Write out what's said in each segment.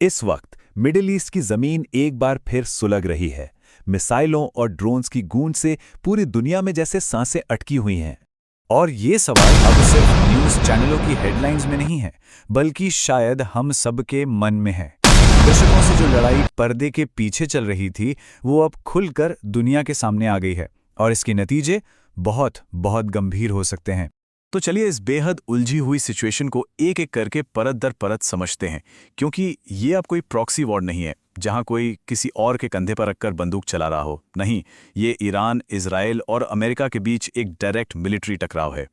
इस वक्त middle east की जमीन एक बार फिर सुलग रही है। मिसाइलों और ड्रोन्स की गूंज से पूरी दुनिया में जैसे सांसें अटकी हुई हैं। और ये सवाल अब सिर्फ न्यूज़ चैनलों की हेडलाइंस में नहीं है, बल्कि शायद हम सबके मन में है। दशकों से जो लड़ाई पर्दे के पीछे चल रही थी, वो अब खुलकर दुनिया के सामने आ गई है, और इसके नतीजे बहुत बहुत गंभीर हो सकते हैं। तो चलिए इस बेहद उलझी हुई सिचुएशन को एक एक करके परत दर परत समझते हैं, क्योंकि ये अब कोई प्रॉक्सी वॉर नहीं है जहां कोई किसी और के कंधे पर रखकर बंदूक चला रहा हो। नहीं, ये ईरान, इजराइल और अमेरिका के बीच एक डायरेक्ट मिलिट्री टकराव है।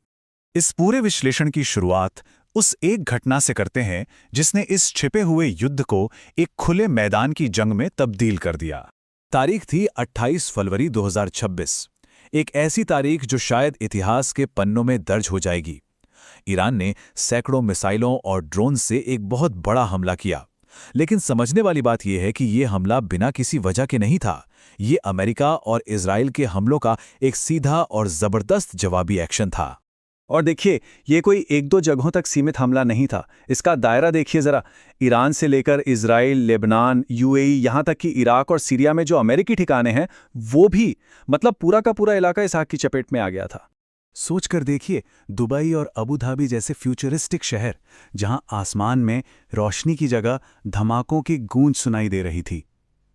इस पूरे विश्लेषण की शुरुआत उस एक घटना से करते हैं जिसने इस छिपे हुए युद्ध को एक खुले मैदान की जंग में तब्दील कर दिया। तारीख थी 28 फरवरी 2026, एक ऐसी तारीख जो शायद इतिहास के पन्नों में दर्ज हो जाएगी। ईरान ने सैकड़ों मिसाइलों और ड्रोन से एक बहुत बड़ा हमला किया, लेकिन समझने वाली बात यह है कि यह हमला बिना किसी वजह के नहीं था। ये अमेरिका और इजराइल के हमलों का एक सीधा और जबरदस्त जवाबी एक्शन था। और देखिए, ये कोई एक दो जगहों तक सीमित हमला नहीं था। इसका दायरा देखिए ज़रा। ईरान से लेकर इजराइल, लेबनान, यूएई, यहाँ तक कि इराक और सीरिया में जो अमेरिकी ठिकाने हैं, वो भी, मतलब पूरा का पूरा इलाका इस आग की चपेट में आ गया था। सोचकर देखिए, दुबई और अबू धाबी जैसे फ्यूचरिस्टिक शहर, जहां आसमान में रोशनी की जगह धमाकों की गूंज सुनाई दे रही थी।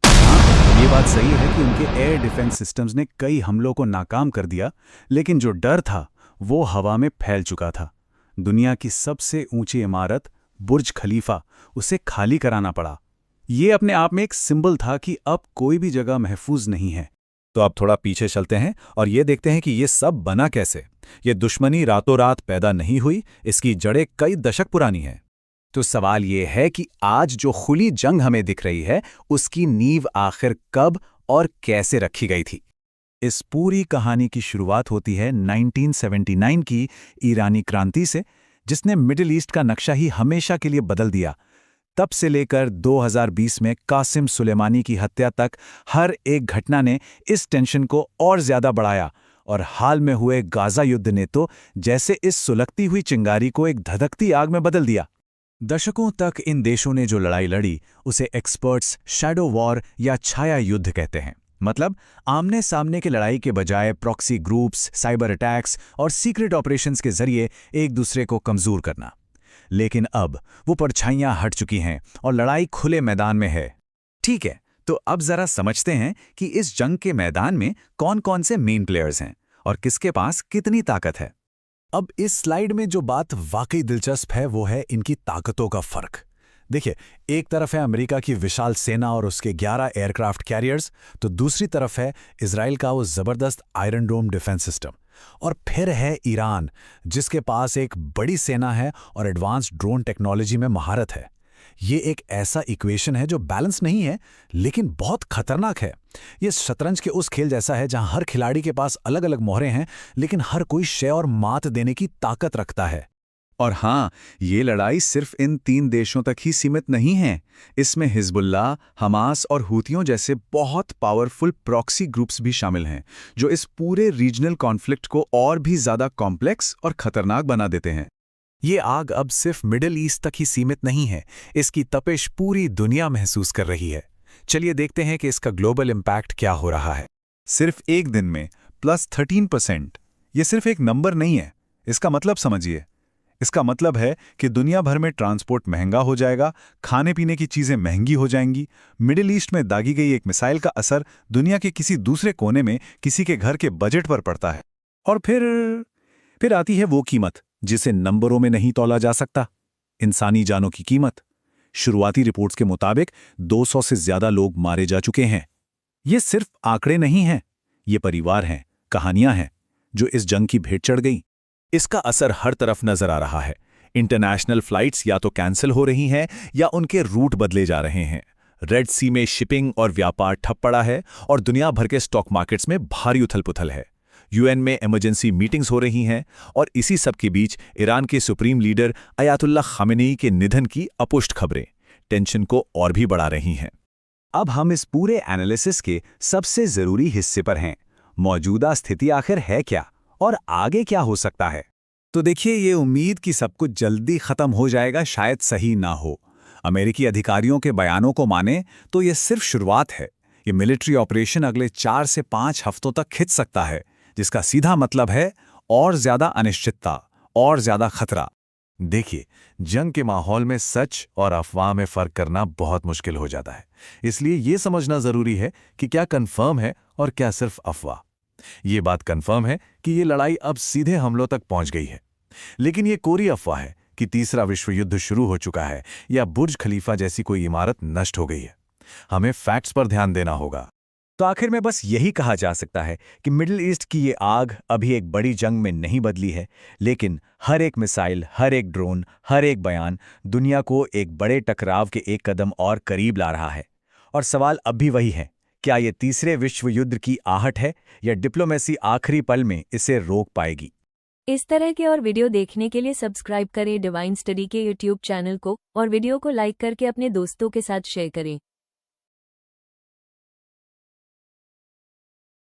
हाँ, ये बात सही है कि उनके एयर डिफेंस सिस्टम्स ने कई हमलों को नाकाम कर दिया, लेकिन जो डर था वो हवा में फैल चुका था। दुनिया की सबसे ऊंची इमारत बुर्ज खलीफा, उसे खाली कराना पड़ा। ये अपने आप में एक सिंबल था कि अब कोई भी जगह महफूज नहीं है। तो अब थोड़ा पीछे चलते हैं और ये देखते हैं कि ये सब बना कैसे। ये दुश्मनी रातों रात पैदा नहीं हुई, इसकी जड़ें कई दशक पुरानी हैं। तो सवाल ये है कि आज जो खुली जंग हमें दिख रही है, उसकी नींव आखिर कब और कैसे रखी गई थी। इस पूरी कहानी की शुरुआत होती है 1979 की ईरानी क्रांति से, जिसने मिडिल ईस्ट का नक्शा ही हमेशा के लिए बदल दिया। तब से लेकर 2020 में कासिम सुलेमानी की हत्या तक हर एक घटना ने इस टेंशन को और ज्यादा बढ़ाया, और हाल में हुए गाजा युद्ध ने तो जैसे इस सुलगती हुई चिंगारी को एक धधकती आग में बदल दिया। दशकों तक इन देशों ने जो लड़ाई लड़ी, उसे एक्सपर्ट्स शैडो वॉर या छाया युद्ध कहते हैं। मतलब आमने सामने की लड़ाई के बजाय प्रॉक्सी ग्रुप्स, साइबर अटैक्स और सीक्रेट ऑपरेशंस के जरिए एक दूसरे को कमजोर करना। लेकिन अब वो परछाइयां हट चुकी हैं और लड़ाई खुले मैदान में है। ठीक है, तो अब जरा समझते हैं कि इस जंग के मैदान में कौन कौन से मेन प्लेयर्स हैं और किसके पास कितनी ताकत है। अब इस स्लाइड में जो बात वाकई दिलचस्प है, वो है इनकी ताकतों का फर्क। देखिए, एक तरफ है अमेरिका की विशाल सेना और उसके 11 एयरक्राफ्ट कैरियर्स, तो दूसरी तरफ है इजराइल का वो जबरदस्त आयरन डोम डिफेंस सिस्टम। और फिर है ईरान, जिसके पास एक बड़ी सेना है और एडवांस्ड ड्रोन टेक्नोलॉजी में महारत है। ये एक ऐसा इक्वेशन है जो बैलेंस नहीं है, लेकिन बहुत खतरनाक है। ये शतरंज के उस खेल जैसा है जहां हर खिलाड़ी के पास अलग अलग मोहरें हैं, लेकिन हर कोई शय और मात देने की ताकत रखता है। और हाँ, ये लड़ाई सिर्फ इन 3 देशों तक ही सीमित नहीं है। इसमें हिजबुल्लाह, हमास और हूतियों जैसे बहुत पावरफुल प्रॉक्सी ग्रुप्स भी शामिल हैं, जो इस पूरे रीजनल कॉन्फ्लिक्ट को और भी ज्यादा कॉम्प्लेक्स और खतरनाक बना देते हैं। ये आग अब सिर्फ मिडिल ईस्ट तक ही सीमित नहीं है, इसकी तपिश पूरी दुनिया महसूस कर रही है। चलिए देखते हैं कि इसका ग्लोबल इम्पैक्ट क्या हो रहा है। सिर्फ एक दिन में +13%, ये सिर्फ एक नंबर नहीं है। इसका मतलब समझिए। इसका मतलब है कि दुनिया भर में ट्रांसपोर्ट महंगा हो जाएगा, खाने पीने की चीजें महंगी हो जाएंगी। मिडिल ईस्ट में दागी गई एक मिसाइल का असर दुनिया के किसी दूसरे कोने में किसी के घर के बजट पर पड़ता है। और फिर आती है वो कीमत जिसे नंबरों में नहीं तौला जा सकता, इंसानी जानों की कीमत। शुरुआती रिपोर्ट्स के मुताबिक 200 से ज्यादा लोग मारे जा चुके हैं। ये सिर्फ आंकड़े नहीं हैं, ये परिवार हैं, कहानियां हैं, जो इस जंग की भेंट चढ़ गई। इसका असर हर तरफ नजर आ रहा है। इंटरनेशनल फ्लाइट्स या तो कैंसिल हो रही हैं या उनके रूट बदले जा रहे हैं। रेड सी में शिपिंग और व्यापार ठप पड़ा है और दुनिया भर के स्टॉक मार्केट्स में भारी उथल-पुथल है। यूएन में इमरजेंसी मीटिंग्स हो रही हैं और इसी सब के बीच ईरान के सुप्रीम लीडर अयातुल्लाह खामेनेई के निधन की अपुष्ट खबरें टेंशन को और भी बढ़ा रही हैं। अब हम इस पूरे एनालिसिस के सबसे जरूरी हिस्से पर हैं। मौजूदा स्थिति आखिर है क्या और आगे क्या हो सकता है। तो देखिए, ये उम्मीद कि सब कुछ जल्दी खत्म हो जाएगा शायद सही ना हो। अमेरिकी अधिकारियों के बयानों को माने तो ये सिर्फ शुरुआत है। ये मिलिट्री ऑपरेशन अगले 4 से 5 हफ्तों तक खिंच सकता है, जिसका सीधा मतलब है और ज्यादा अनिश्चितता और ज्यादा खतरा। देखिए, जंग के माहौल में सच और अफवाह में फर्क करना बहुत मुश्किल हो जाता है। इसलिए ये समझना जरूरी है कि क्या कंफर्म है और क्या सिर्फ अफवाह। ये बात कंफर्म है कि ये लड़ाई अब सीधे हमलों तक पहुंच गई है, लेकिन ये कोरी अफवाह है कि तीसरा विश्व युद्ध शुरू हो चुका है या बुर्ज खलीफा जैसी कोई इमारत नष्ट हो गई है। हमें फैक्ट्स पर ध्यान देना होगा। तो आखिर में बस यही कहा जा सकता है कि मिडिल ईस्ट की ये आग अभी एक बड़ी जंग में नहीं बदली है, लेकिन हर एक मिसाइल, हर एक ड्रोन, हर एक बयान दुनिया को एक बड़े टकराव के एक कदम और करीब ला रहा है। और सवाल अब भी वही है, क्या ये तीसरे विश्व युद्ध की आहट है या डिप्लोमेसी आखिरी पल में इसे रोक पाएगी? इस तरह के और वीडियो देखने के लिए सब्सक्राइब करें डिवाइन स्टडी के YouTube चैनल को और वीडियो को लाइक करके अपने दोस्तों के साथ शेयर करें।